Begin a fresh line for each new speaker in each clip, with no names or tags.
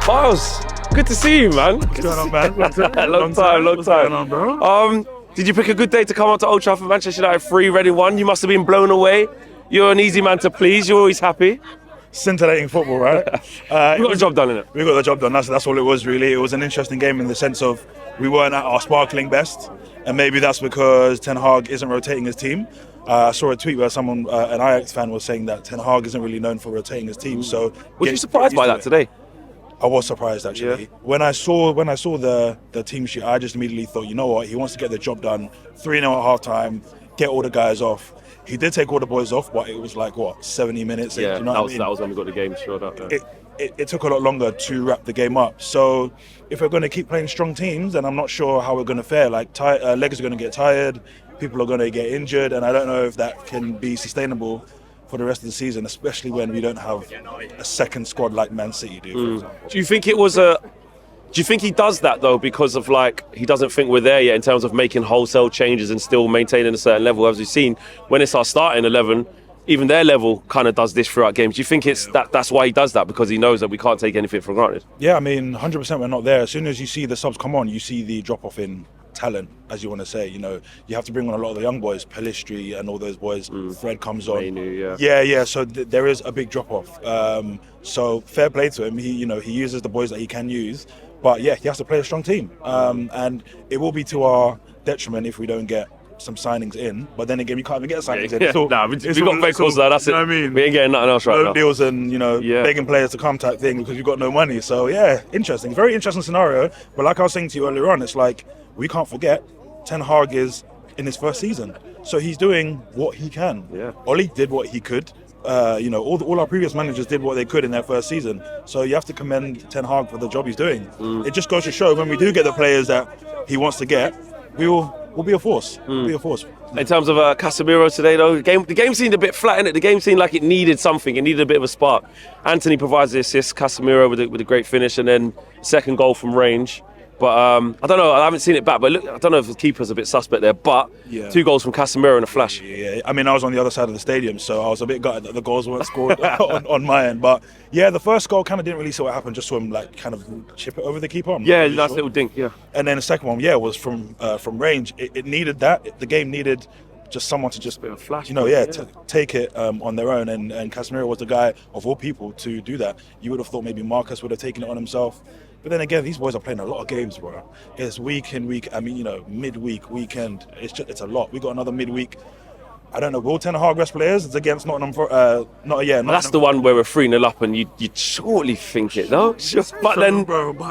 Miles, good to see you, man.
What's going on, man?
long time.
What's going on, bro?
Did you pick a good day to come out to Old Trafford, Manchester United 3, Reading 1? You must have been blown away. You're an easy man to please. You're always happy.
Scintillating football, right?
We got the job done, innit?
We got the job done. That's all it was, really. It was an interesting game in the sense of we weren't at our sparkling best, and maybe that's because Ten Hag isn't rotating his team. I saw a tweet where someone, an Ajax fan, was saying that Ten Hag isn't really known for rotating his team. So,
was you surprised by that today?
I was surprised, actually. Yeah. When I saw the team sheet, I just immediately thought, you know what, he wants to get the job done. 3-0 at half-time, get all the guys off. He did take all the boys off, but it was like, 70 minutes?
Yeah,
you know
that was when we got the game showed up. Yeah.
It took a lot longer to wrap the game up. So if we're going to keep playing strong teams, then I'm not sure how we're going to fare. Like, legs are going to get tired, people are going to get injured, and I don't know if that can be sustainable for the rest of the season, especially when we don't have a second squad like Man City do, for example.
Do you think do you think he does that though because of he doesn't think we're there yet in terms of making wholesale changes and still maintaining a certain level? As we've seen, when it's our starting 11, even their level kind of does this throughout games. Do you think it's that's why he does that, because he knows that we can't take anything for granted?
Yeah, I mean, 100% we're not there. As soon as you see the subs come on, you see the drop-off in talent, as you want to say. You know, you have to bring on a lot of the young boys, Pelistri and all those boys. Fred comes on. Yeah. So there is a big drop-off. So fair play to him. He uses the boys that he can use. But yeah, he has to play a strong team. And it will be to our detriment if we don't get some signings in. But then again, we can't even get signings in.
We got fake calls now, that's it.
You know what I mean?
We ain't getting nothing else right now.
Deals and, begging players to come type thing because we've got no money. So yeah, interesting. Very interesting scenario. But like I was saying to you earlier on, it's like, we can't forget Ten Hag is in his first season. So he's doing what he can.
Yeah.
Oli did what he could. All our previous managers did what they could in their first season. So you have to commend Ten Hag for the job he's doing. It just goes to show when we do get the players that he wants to get, we'll be a force. We'll be a force.
In terms of Casemiro today, though, the game seemed a bit flat, innit? The game seemed like it needed something. It needed a bit of a spark. Antony provides the assist, Casemiro with a great finish, and then second goal from range. But I don't know, I haven't seen it back, but look, I don't know if the keeper's a bit suspect there, but 2 goals from Casemiro in a flash.
Yeah, I mean, I was on the other side of the stadium, so I was a bit gutted that the goals weren't scored on my end. But yeah, the first goal kind of didn't really see what happened, just saw him kind of chip it over the keeper.
Yeah, nice little dink, yeah.
And then the second one, was from range. It needed that. The game needed just someone to just,
a bit of a flash,
to take it on their own. And Casemiro was the guy of all people to do that. You would have thought maybe Marcus would have taken it on himself. But then again, these boys are playing a lot of games, bro. It's week in, week. I mean, midweek, weekend. It's a lot. We got another midweek. I don't know. Will Ten Hag rest players? It's against Nottingham.
That's the one where we're 3-0 up, and you shortly think it, no? But then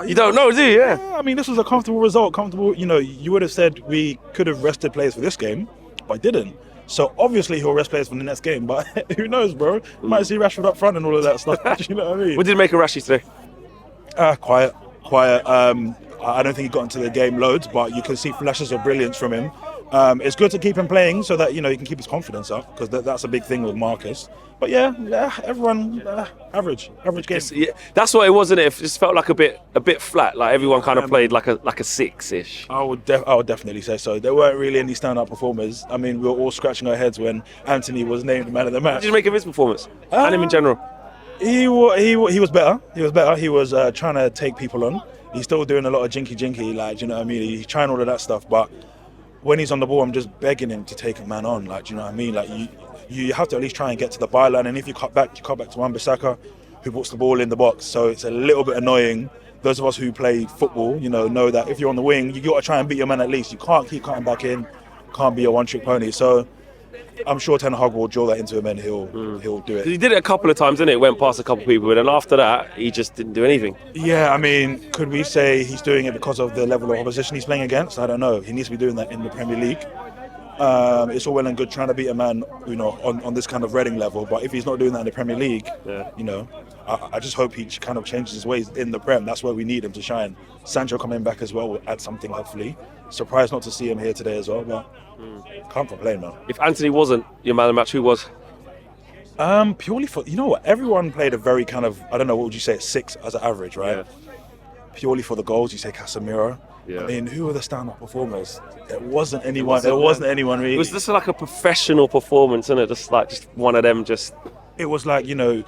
you don't know, do you? Yeah.
I mean, this was a comfortable result. You would have said we could have rested players for this game, but didn't. So obviously he'll rest players for the next game. But who knows, bro? You might see Rashford up front and all of that stuff. You know what I mean?
What did you make of Rashi today?
Quiet. I don't think he got into the game loads, but you can see flashes of brilliance from him. It's good to keep him playing so that he can keep his confidence up, because that's a big thing with Marcus. But everyone average game.
That's what it was, isn't it? It just felt like a bit flat. Like everyone kind of played like a 6-ish.
I would definitely say so. There weren't really any standout performers. I mean, we were all scratching our heads when Antony was named man of the match.
What did you make of his performance and him in general?
He was better. He was trying to take people on. He's still doing a lot of jinky, you know what I mean? He's trying all of that stuff, but when he's on the ball, I'm just begging him to take a man on, do you know what I mean? Like, you have to at least try and get to the byline, and if you cut back to Wan-Bissaka, who puts the ball in the box. So it's a little bit annoying. Those of us who play football, know that if you're on the wing, you got to try and beat your man at least. You can't keep cutting back in, can't be a one-trick pony. So I'm sure Ten Hag will drill that into him, and he'll do it.
He did it a couple of times, didn't it? Went past a couple of people, and then after that, he just didn't do anything.
Yeah, I mean, could we say he's doing it because of the level of opposition he's playing against? I don't know. He needs to be doing that in the Premier League. It's all well and good trying to beat a man, on this kind of Reading level, but if he's not doing that in the Premier League, I just hope he kind of changes his ways in the Prem. That's where we need him to shine. Sancho coming back as well will add something, hopefully. Surprised not to see him here today as well, but can't complain, man.
If Antony wasn't your man of the match, who was?
Purely for, everyone played a very kind of, I don't know, what would you say, 6 as an average, right?
Yeah.
Purely for the goals, you say Casemiro.
Yeah.
I mean, who were the stand-up performers? There wasn't anyone really.
It was just like a professional performance, isn't it? Just one of them. It
was like, you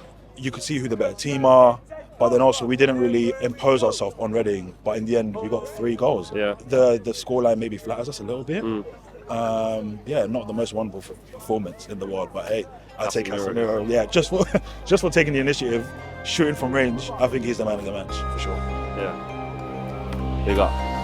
could see who the better team are. But then also we didn't really impose ourselves on Reading. But in the end, we got 3 goals.
Yeah.
The scoreline maybe flatters us a little bit. Yeah, not the most wonderful performance in the world, but hey, I'll take Casemiro. Yeah, just for taking the initiative, shooting from range. I think he's the man of the match for sure.
Yeah. Big up.